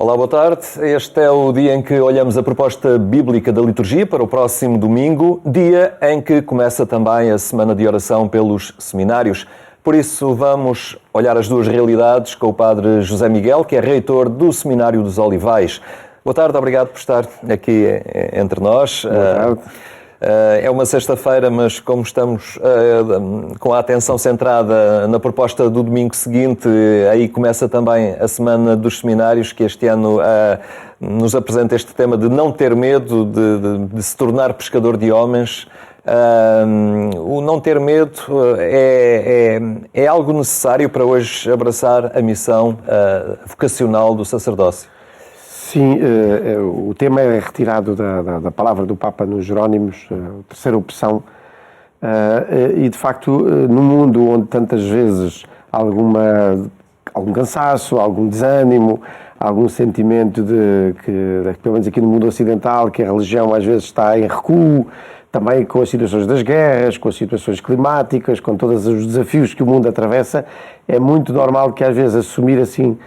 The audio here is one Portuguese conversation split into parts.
Olá, boa tarde. Este é o dia em que olhamos a proposta bíblica da liturgia para o próximo domingo, dia em que começa também a semana de oração pelos seminários. Por isso, vamos olhar as duas realidades com o Padre José Miguel, que é reitor do Seminário dos Olivais. Boa tarde, obrigado por estar aqui entre nós. Boa tarde. É uma sexta-feira, mas como estamos com a atenção centrada na proposta do domingo seguinte, aí começa também a Semana dos Seminários, que este ano nos apresenta este tema de não ter medo de se tornar pescador de homens. O não ter medo é algo necessário para hoje abraçar a missão vocacional do sacerdócio. Sim, o tema é retirado da palavra do Papa nos Jerónimos, a terceira opção, e de facto, num mundo onde tantas vezes há algum cansaço, algum desânimo, algum sentimento que, pelo menos aqui no mundo ocidental, que a religião às vezes está em recuo, também com as situações das guerras, com as situações climáticas, com todos os desafios que o mundo atravessa, é muito normal que às vezes assumir assim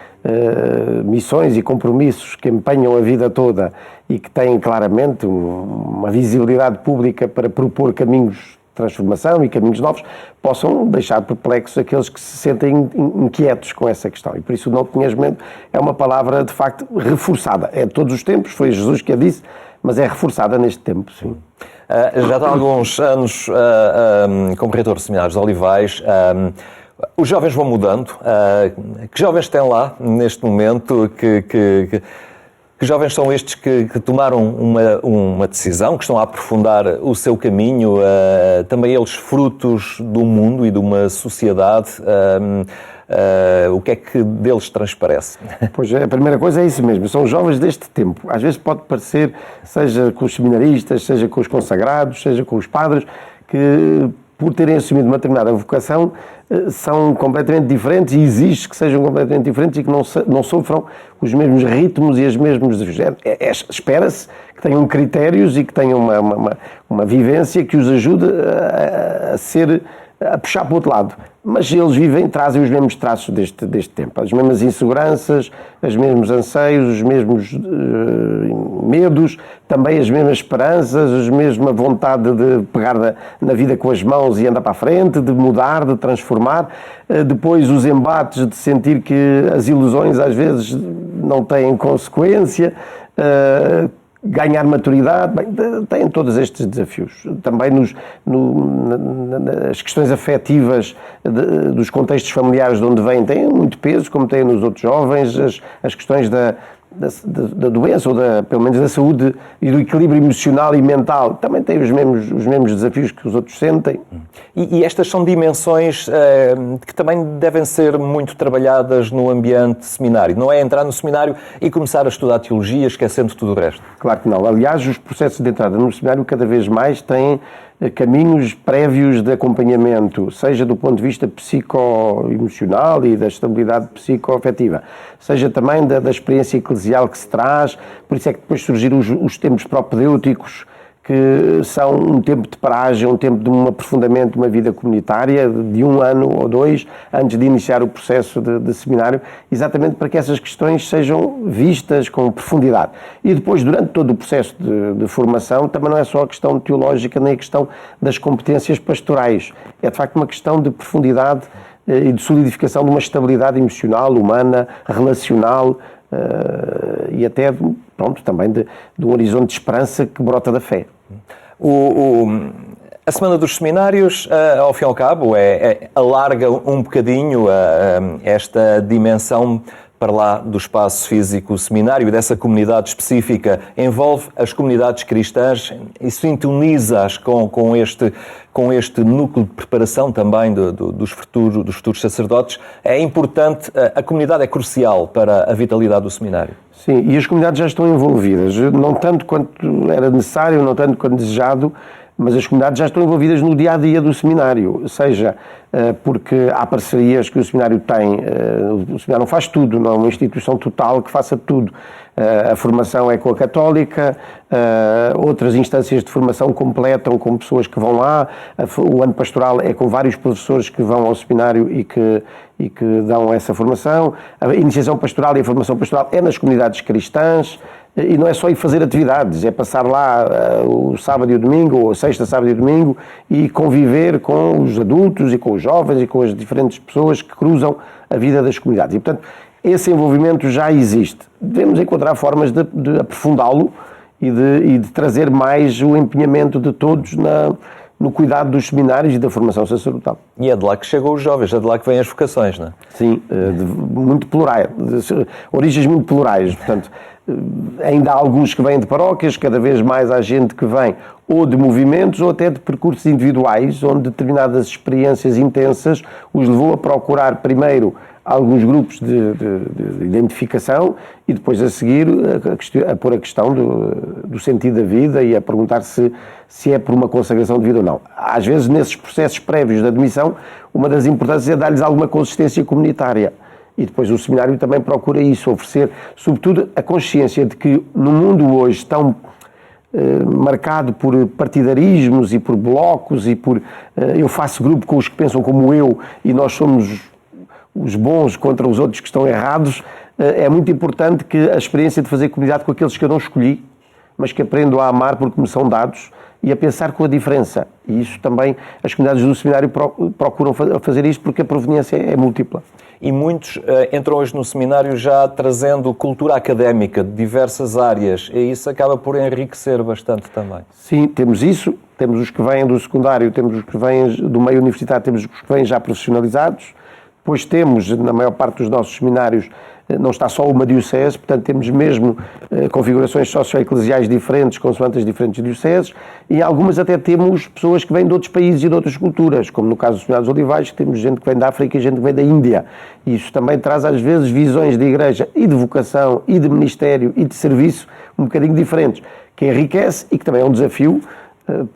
missões e compromissos que empenham a vida toda e que têm claramente uma visibilidade pública para propor caminhos de transformação e caminhos novos, possam deixar perplexos aqueles que se sentem inquietos com essa questão. E por isso o não tinhas medo é uma palavra de facto reforçada. É de todos os tempos, foi Jesus que a disse, mas é reforçada neste tempo, sim. Já há alguns anos como reitor do Seminário dos Olivais. Os jovens vão mudando. Que jovens têm lá, neste momento, que jovens são estes que tomaram uma decisão, que estão a aprofundar o seu caminho, também eles frutos do mundo e de uma sociedade? O que é que deles transparece? Pois a primeira coisa é isso mesmo, são jovens deste tempo. Às vezes pode parecer, seja com os seminaristas, seja com os consagrados, seja com os padres, que por terem assumido uma determinada vocação são completamente diferentes e exige que sejam completamente diferentes e que não sofram os mesmos ritmos e os mesmos desafios. Espera-se que tenham critérios e que tenham uma vivência que os ajude a puxar para o outro lado. Mas eles trazem os mesmos traços deste tempo. As mesmas inseguranças, os mesmos anseios, os mesmos medos, também as mesmas esperanças, a mesma vontade de pegar na vida com as mãos e andar para a frente, de mudar, de transformar. Depois os embates de sentir que as ilusões às vezes não têm consequência, ganhar maturidade, têm todos estes desafios. Também nas questões afetivas dos contextos familiares de onde vêm têm muito peso, como têm nos outros jovens, as questões da doença, ou pelo menos da saúde e do equilíbrio emocional e mental, também têm os mesmos desafios que os outros sentem. E estas são dimensões que também devem ser muito trabalhadas no ambiente seminário. Não é entrar no seminário e começar a estudar teologia, esquecendo tudo o resto. Claro que não. Aliás, os processos de entrada no seminário cada vez mais têm caminhos prévios de acompanhamento, seja do ponto de vista psicoemocional e da estabilidade psicoafetiva, seja também da experiência eclesial que se traz. Por isso é que depois surgiram os tempos propedêuticos, que são um tempo de paragem, um tempo de um aprofundamento de uma vida comunitária de 1 ano ou 2, antes de iniciar o processo de seminário, exatamente para que essas questões sejam vistas com profundidade. E depois, durante todo o processo de formação, também não é só a questão teológica, nem a questão das competências pastorais. É, de facto, uma questão de profundidade e de solidificação de uma estabilidade emocional, humana, relacional, e até, também de um horizonte de esperança que brota da fé. A Semana dos Seminários, ao fim e ao cabo, alarga um bocadinho esta dimensão para lá do espaço físico seminário e dessa comunidade específica, envolve as comunidades cristãs e sintoniza-as com este núcleo de preparação também dos futuros sacerdotes. É importante, a comunidade é crucial para a vitalidade do seminário. Sim, e as comunidades já estão envolvidas, não tanto quanto era necessário, não tanto quanto desejado, mas as comunidades já estão envolvidas no dia-a-dia do seminário, seja porque há parcerias que o seminário tem, o seminário não faz tudo, não é uma instituição total que faça tudo. A formação é com a Católica, outras instâncias de formação completam com pessoas que vão lá, o ano pastoral é com vários professores que vão ao seminário e que dão essa formação, a iniciação pastoral e a formação pastoral é nas comunidades cristãs, e não é só ir fazer atividades, é passar lá o sábado e o domingo, ou a sexta, sábado e domingo, e conviver com os adultos e com os jovens e com as diferentes pessoas que cruzam a vida das comunidades. E, portanto, esse envolvimento já existe. Devemos encontrar formas de aprofundá-lo e de trazer mais o empenhamento de todos no cuidado dos seminários e da formação sacerdotal. E é de lá que chegam os jovens, é de lá que vêm as vocações, não é? Sim, muito plurais, origens muito plurais, portanto, ainda há alguns que vêm de paróquias, cada vez mais há gente que vem ou de movimentos ou até de percursos individuais, onde determinadas experiências intensas os levou a procurar primeiro alguns grupos de identificação e depois a seguir a pôr a questão do sentido da vida e a perguntar se é por uma consagração de vida ou não. Às vezes, nesses processos prévios de admissão, uma das importâncias é dar-lhes alguma consistência comunitária. E depois o seminário também procura isso, oferecer, sobretudo, a consciência de que no mundo hoje tão marcado por partidarismos e por blocos e por eu faço grupo com os que pensam como eu e nós somos os bons contra os outros que estão errados, é muito importante que a experiência de fazer comunidade com aqueles que eu não escolhi, mas que aprendo a amar porque me são dados e a pensar com a diferença. E isso também, as comunidades do seminário procuram fazer isso porque a proveniência é múltipla. E muitos entram hoje no seminário já trazendo cultura académica de diversas áreas, e isso acaba por enriquecer bastante também. Sim, temos isso, temos os que vêm do secundário, temos os que vêm do meio universitário, temos os que vêm já profissionalizados. Depois temos, na maior parte dos nossos seminários, não está só uma diocese, portanto temos mesmo configurações socio-eclesiais diferentes, consoante as diferentes dioceses, e algumas até temos pessoas que vêm de outros países e de outras culturas, como no caso dos Seminários Olivais, que temos gente que vem da África e gente que vem da Índia. E isso também traz às vezes visões de igreja e de vocação e de ministério e de serviço um bocadinho diferentes, que enriquece e que também é um desafio,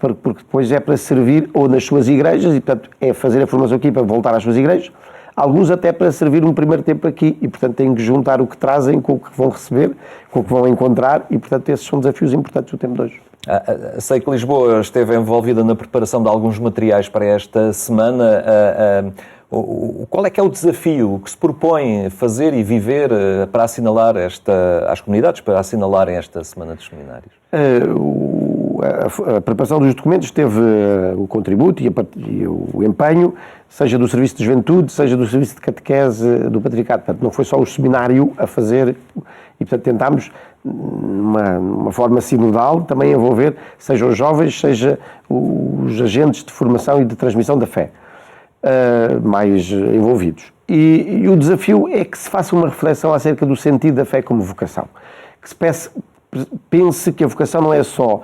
porque depois é para servir ou nas suas igrejas, e portanto é fazer a formação aqui para voltar às suas igrejas, alguns até para servir um primeiro tempo aqui e, portanto, têm que juntar o que trazem com o que vão receber, com o que vão encontrar e, portanto, esses são desafios importantes do tempo de hoje. Sei que Lisboa esteve envolvida na preparação de alguns materiais para esta semana. Qual é que é o desafio que se propõe fazer e viver para assinalar às comunidades, para assinalarem esta Semana dos Seminários? A preparação dos documentos teve o contributo e o empenho, seja do Serviço de Juventude, seja do Serviço de Catequese do Patriarcado. Portanto, não foi só o seminário a fazer, e portanto tentámos, uma forma sinodal, também envolver, seja os jovens, seja os agentes de formação e de transmissão da fé, mais envolvidos. E o desafio é que se faça uma reflexão acerca do sentido da fé como vocação. Que se pense que a vocação não é só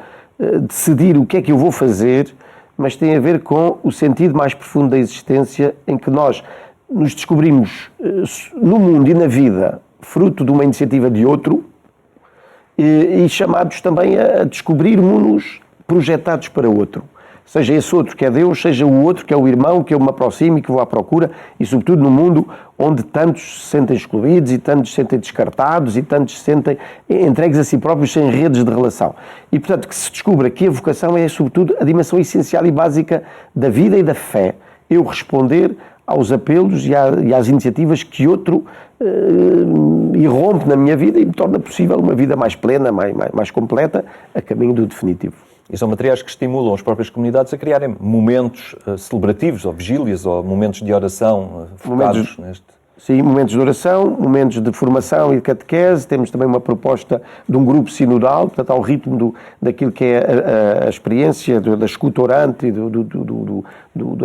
decidir o que é que eu vou fazer, mas tem a ver com o sentido mais profundo da existência, em que nós nos descobrimos no mundo e na vida fruto de uma iniciativa de outro e chamados também a descobrir mundos projetados para outro. Seja esse outro que é Deus, seja o outro que é o irmão, que eu me aproximo e que vou à procura, e sobretudo no mundo onde tantos se sentem excluídos e tantos se sentem descartados e tantos se sentem entregues a si próprios sem redes de relação. E, portanto, que se descubra que a vocação é, sobretudo, a dimensão essencial e básica da vida e da fé. Eu responder aos apelos e às iniciativas que outro irrompe na minha vida e me torna possível uma vida mais plena, mais completa, a caminho do definitivo. E são materiais que estimulam as próprias comunidades a criarem momentos celebrativos, ou vigílias, ou momentos de oração focados neste... Sim, momentos de oração, momentos de formação e de catequese. Temos também uma proposta de um grupo sinodal, portanto, ao ritmo daquilo que é a experiência da escuta orante e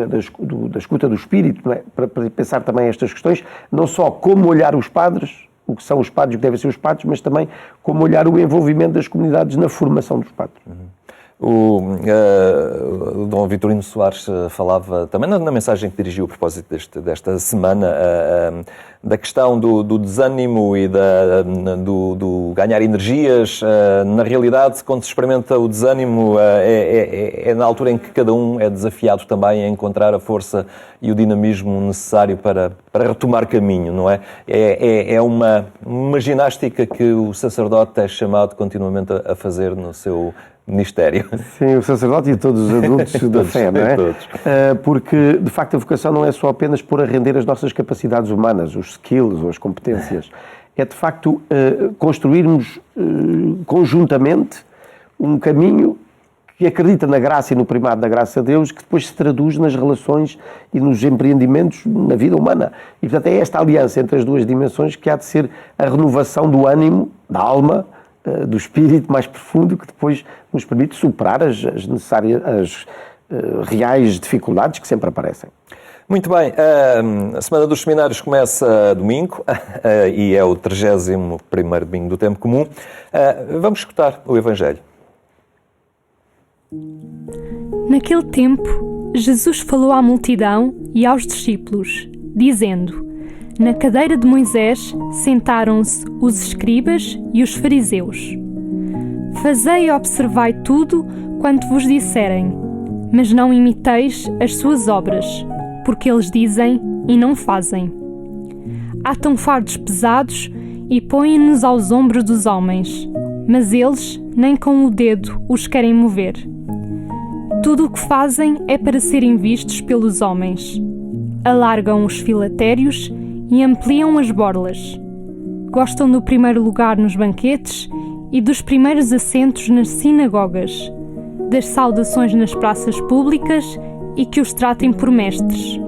da escuta do espírito, não é? Para pensar também estas questões, não só como olhar os padres, o que são os padres, o que devem ser os padres, mas também como olhar o envolvimento das comunidades na formação dos padres. O Dom Vitorino Soares falava também na mensagem que dirigiu a propósito desta semana da questão do desânimo e do ganhar energias. Na realidade, quando se experimenta o desânimo, é na altura em que cada um é desafiado também a encontrar a força e o dinamismo necessário para retomar caminho, não é? É uma ginástica que o sacerdote é chamado continuamente a fazer no seu ministério. Sim, o sacerdote e todos os adultos da fé, não é? Todos. Porque, de facto, a vocação não é só apenas pôr a render as nossas capacidades humanas, os skills ou as competências. É, de facto, construirmos conjuntamente um caminho que acredita na graça e no primado da graça de Deus, que depois se traduz nas relações e nos empreendimentos na vida humana. E, portanto, é esta aliança entre as duas dimensões que há de ser a renovação do ânimo, da alma, do espírito mais profundo, que depois nos permite superar as necessárias, as reais dificuldades que sempre aparecem. Muito bem, a Semana dos Seminários começa domingo e é o 31º domingo do Tempo Comum. Vamos escutar o Evangelho. Naquele tempo, Jesus falou à multidão e aos discípulos, dizendo: Na cadeira de Moisés sentaram-se os escribas e os fariseus. Fazei e observai tudo quanto vos disserem, mas não imiteis as suas obras, porque eles dizem e não fazem. Atam fardos pesados e põem-nos aos ombros dos homens, mas eles nem com o dedo os querem mover. Tudo o que fazem é para serem vistos pelos homens. Alargam os filatérios e ampliam as borlas. Gostam do primeiro lugar nos banquetes e dos primeiros assentos nas sinagogas, das saudações nas praças públicas e que os tratem por mestres.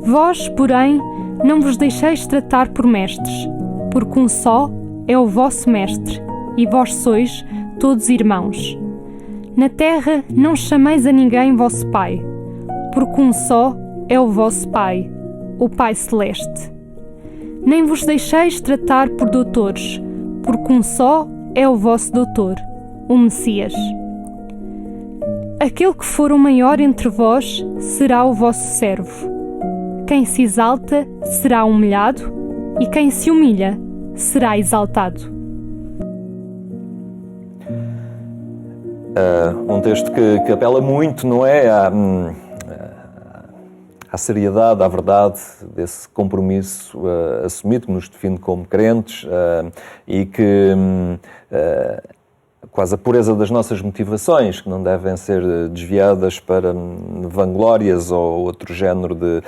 Vós, porém, não vos deixeis tratar por mestres, porque um só é o vosso mestre, e vós sois todos irmãos. Na terra não chameis a ninguém vosso Pai, porque um só é o vosso Pai, o Pai Celeste. Nem vos deixeis tratar por doutores, porque um só é o vosso doutor, o Messias. Aquele que for o maior entre vós será o vosso servo. Quem se exalta será humilhado, e quem se humilha será exaltado. Um texto que apela muito, não é? À seriedade, à verdade desse compromisso assumido, que nos define como crentes e que quase a pureza das nossas motivações, que não devem ser desviadas para vanglórias ou outro género de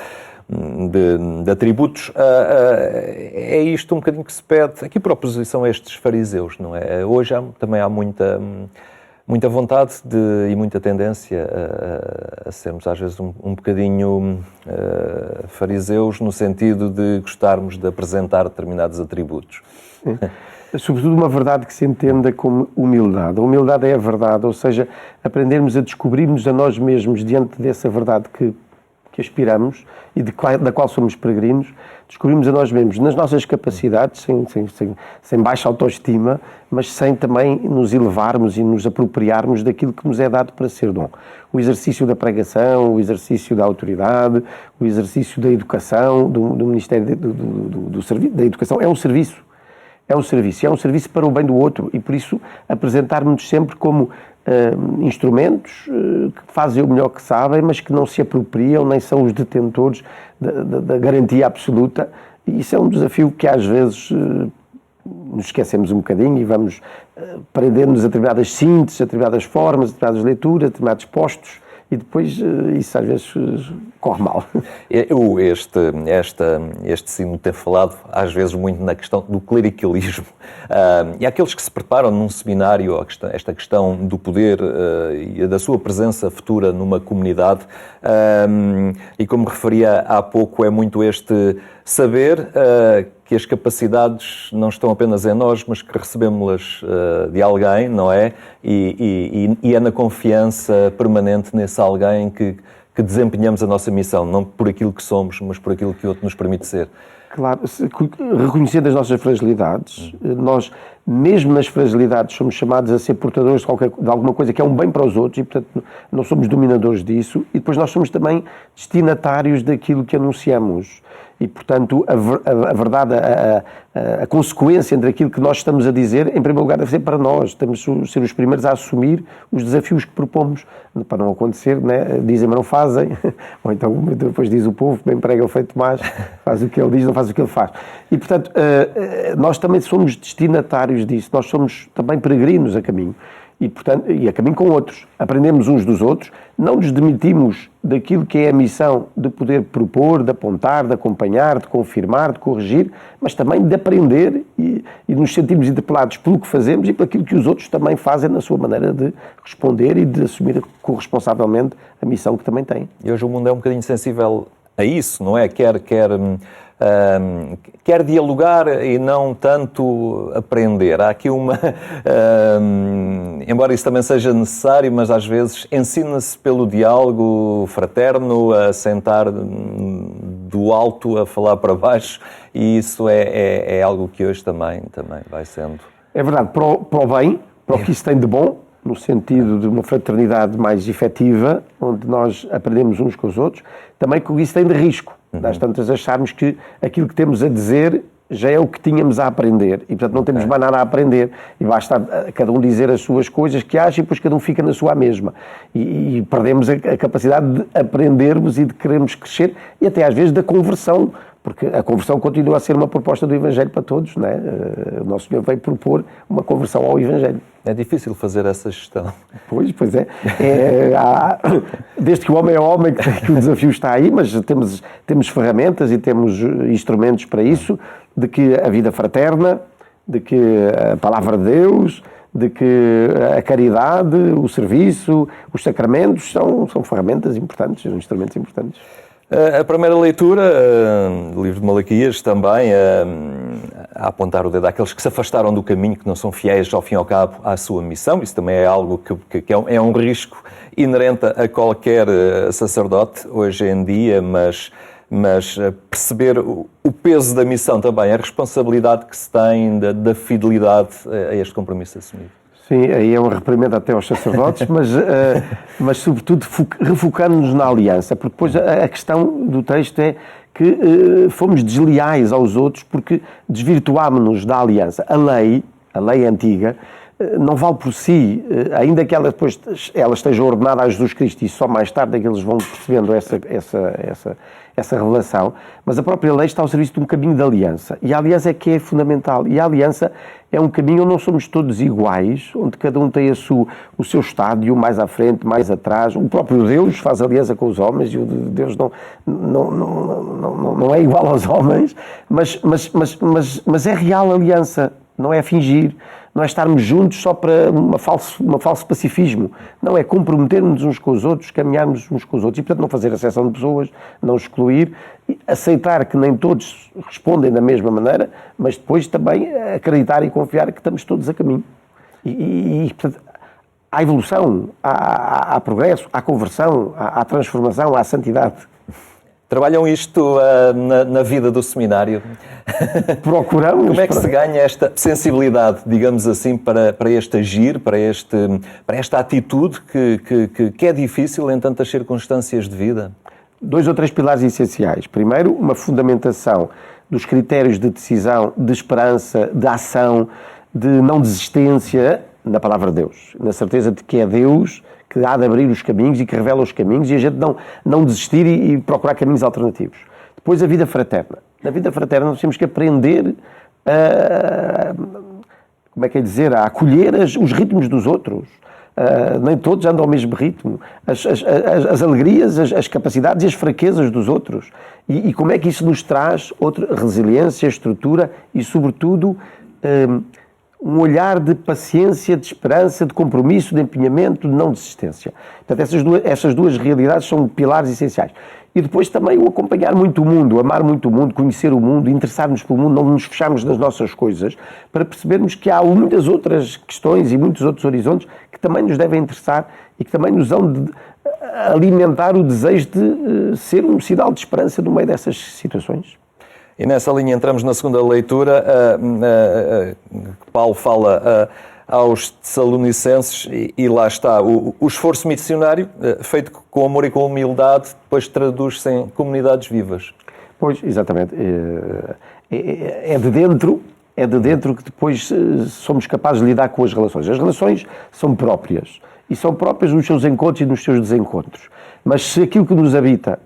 atributos. É isto um bocadinho que se pede aqui por oposição a estes fariseus, não é? Hoje também há muita vontade e muita tendência a sermos às vezes um bocadinho fariseus no sentido de gostarmos de apresentar determinados atributos. Sim. Sobretudo uma verdade que se entenda como humildade. A humildade é a verdade, ou seja, aprendermos a descobrirmos a nós mesmos diante dessa verdade que aspiramos e da qual somos peregrinos, descobrimos a nós mesmos nas nossas capacidades, sem baixa autoestima, mas sem também nos elevarmos e nos apropriarmos daquilo que nos é dado para ser dom. O exercício da pregação, o exercício da autoridade, o exercício da educação, do Ministério da Educação, é um serviço. É um serviço para o bem do outro e, por isso, apresentarmos-nos sempre como instrumentos que fazem o melhor que sabem, mas que não se apropriam, nem são os detentores da garantia absoluta. E isso é um desafio que, às vezes, nos esquecemos um bocadinho e vamos prendendo-nos a determinadas sínteses, a determinadas formas, a determinadas leituras, a determinados postos, e depois isso às vezes corre mal. Este sino tem falado às vezes muito na questão do clericalismo. E aqueles que se preparam num seminário, esta questão do poder e da sua presença futura numa comunidade, e como referia há pouco, é muito este saber que as capacidades não estão apenas em nós, mas que recebemos-las de alguém, não é? E é na confiança permanente nesse alguém que desempenhamos a nossa missão, não por aquilo que somos, mas por aquilo que o outro nos permite ser. Claro, reconhecendo as nossas fragilidades, nós, mesmo nas fragilidades, somos chamados a ser portadores de alguma coisa que é um bem para os outros e, portanto, não somos dominadores disso, e depois nós somos também destinatários daquilo que anunciamos. E, portanto, a verdade, a consequência entre aquilo que nós estamos a dizer, em primeiro lugar, deve ser para nós. Temos de ser os primeiros a assumir os desafios que propomos. Para não acontecer, né? Dizem, mas não fazem. Ou então, depois diz o povo, bem prega o feito mais, faz o que ele diz, não faz o que ele faz. E, portanto, nós também somos destinatários disso. Nós somos também peregrinos a caminho. E, portanto, e a caminho com outros. Aprendemos uns dos outros, não nos demitimos daquilo que é a missão de poder propor, de apontar, de acompanhar, de confirmar, de corrigir, mas também de aprender e nos sentirmos interpelados pelo que fazemos e pelo que os outros também fazem na sua maneira de responder e de assumir corresponsavelmente a missão que também têm. E hoje o mundo é um bocadinho sensível a isso, não é? Quer dialogar e não tanto aprender. Há aqui embora isso também seja necessário, mas às vezes ensina-se pelo diálogo fraterno, a sentar do alto, a falar para baixo, e isso é algo que hoje também vai sendo. É verdade, para o bem, para o que isso tem de bom, no sentido de uma fraternidade mais efetiva, onde nós aprendemos uns com os outros, também com isso tem de risco. Às tantas acharmos que aquilo que temos a dizer já é o que tínhamos a aprender e, portanto, não temos mais nada a aprender e basta cada um dizer as suas coisas que acha e depois cada um fica na sua mesma e perdemos a capacidade de aprendermos e de querermos crescer e até às vezes da conversão, porque a conversão continua a ser uma proposta do Evangelho para todos, não é? O Nosso Senhor veio propor uma conversão ao Evangelho. É difícil fazer essa gestão. Pois é. Desde que o homem é homem, que o desafio está aí, mas temos ferramentas e temos instrumentos para isso, de que a vida fraterna, de que a palavra de Deus, de que a caridade, o serviço, os sacramentos são ferramentas importantes, são instrumentos importantes. A primeira leitura do livro de Malaquias também a apontar o dedo àqueles que se afastaram do caminho, que não são fiéis ao fim e ao cabo à sua missão. Isso também é algo que é um risco inerente a qualquer sacerdote hoje em dia, mas perceber o peso da missão também, a responsabilidade que se tem da fidelidade a este compromisso assumido. Sim, aí é um reprimendo até aos sacerdotes, mas sobretudo refocando-nos na aliança, porque depois a questão do texto é que fomos desleais aos outros porque desvirtuámos-nos da aliança. A lei antiga, não vale por si, ainda que ela depois esteja ordenada a Jesus Cristo e só mais tarde é que eles vão percebendo essa revelação, mas a própria lei está ao serviço de um caminho de aliança. E a aliança é que é fundamental. E a aliança é um caminho onde não somos todos iguais, onde cada um tem o seu estádio, mais à frente, mais atrás. O próprio Deus faz aliança com os homens e o Deus não é igual aos homens, mas é real aliança, não é fingir. Não é estarmos juntos só para um falso pacifismo. Não, é comprometermos uns com os outros, caminharmos uns com os outros. E, portanto, não fazer exceção de pessoas, não excluir, aceitar que nem todos respondem da mesma maneira, mas depois também acreditar e confiar que estamos todos a caminho. Portanto, há evolução, há progresso, há conversão, há transformação, há santidade. Trabalham isto na vida do seminário? Procuramos. Como é que se ganha esta sensibilidade, digamos assim, para este agir, para esta atitude que é difícil em tantas circunstâncias de vida? 2 ou 3 pilares essenciais. Primeiro, uma fundamentação dos critérios de decisão, de esperança, de ação, de não desistência na palavra de Deus. Na certeza de que é Deus que há de abrir os caminhos e que revela os caminhos e a gente não desistir e procurar caminhos alternativos. Depois, a vida fraterna. Na vida fraterna nós temos que aprender a acolher os ritmos dos outros. Nem todos andam ao mesmo ritmo. As alegrias, as capacidades e as fraquezas dos outros. E como é que isso nos traz resiliência, estrutura e, sobretudo, um olhar de paciência, de esperança, de compromisso, de empenhamento, de não desistência. Portanto, essas duas realidades são pilares essenciais. E depois também o acompanhar muito o mundo, amar muito o mundo, conhecer o mundo, interessar-nos pelo mundo, não nos fecharmos nas nossas coisas, para percebermos que há muitas outras questões e muitos outros horizontes que também nos devem interessar e que também nos vão de alimentar o desejo de ser um sinal de esperança no meio dessas situações. E nessa linha entramos na segunda leitura, Paulo fala aos Tessalonicenses e lá está, o esforço missionário feito com amor e com humildade depois traduz-se em comunidades vivas. Pois, exatamente. É de dentro que depois somos capazes de lidar com as relações. As relações são próprias. E são próprias nos seus encontros e nos seus desencontros. Mas se aquilo que nos habita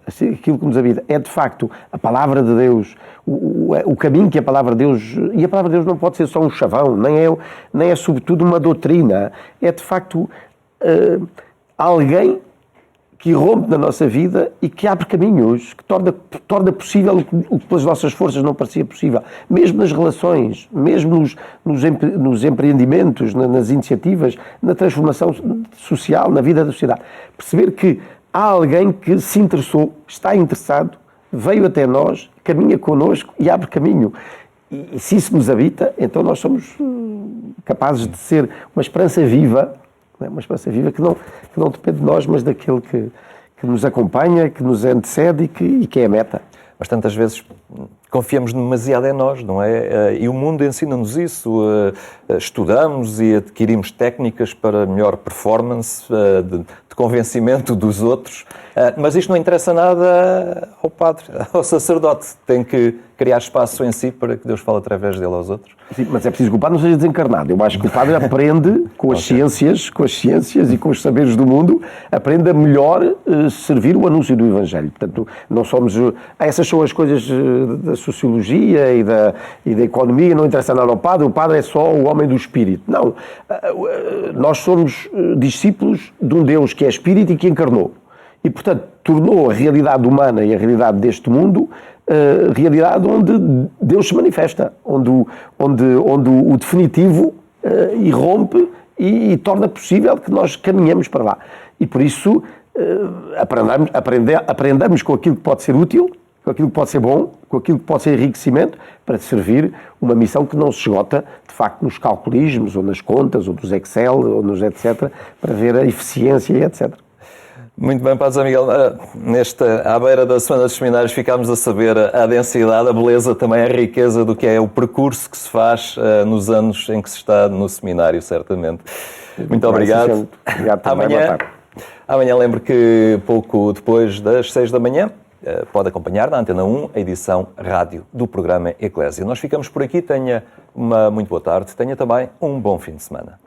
é de facto a palavra de Deus, o caminho que a palavra de Deus... E a palavra de Deus não pode ser só um chavão, nem é sobretudo uma doutrina. É de facto alguém que rompe na nossa vida e que abre caminhos, que torna possível o que pelas nossas forças não parecia possível. Mesmo nas relações, mesmo nos empreendimentos, nas iniciativas, na transformação social, na vida da sociedade. Perceber que há alguém que se interessou, está interessado, veio até nós, caminha connosco e abre caminho. E se isso nos habita, então nós somos capazes de ser uma esperança viva, uma esperança viva que não depende de nós, mas daquele que nos acompanha, que nos antecede e que é a meta. Mas tantas vezes confiamos demasiado em nós, não é? E o mundo ensina-nos isso. Estudamos e adquirimos técnicas para melhor performance, de convencimento dos outros. Mas isto não interessa nada ao padre, ao sacerdote. Tem que criar espaço em si para que Deus fale através dele aos outros. Sim, mas é preciso que o padre não seja desencarnado. Eu acho que o padre aprende com as ciências e com os saberes do mundo, aprende a melhor servir o anúncio do Evangelho. Portanto, não somos... Essas são as coisas da sociologia e da economia, não interessa nada ao padre. O padre é só o homem do Espírito. Não. Nós somos discípulos de um Deus que é Espírito e que encarnou. E, portanto, tornou a realidade humana e a realidade deste mundo realidade onde Deus se manifesta, onde o definitivo irrompe e torna possível que nós caminhemos para lá. E, por isso, aprendamos com aquilo que pode ser útil, com aquilo que pode ser bom, com aquilo que pode ser enriquecimento, para servir uma missão que não se esgota, de facto, nos calculismos, ou nas contas, ou nos Excel, ou nos etc., para ver a eficiência e etc. Muito bem, Padre José Miguel. À beira da Semana dos Seminários ficámos a saber a densidade, a beleza, também a riqueza do que é o percurso que se faz nos anos em que se está no seminário, certamente. Muito obrigado. Obrigado também, boa tarde. Amanhã lembro que pouco depois das 6 da manhã pode acompanhar na Antena 1 a edição rádio do programa Eclésia. Nós ficamos por aqui. Tenha uma muito boa tarde. Tenha também um bom fim de semana.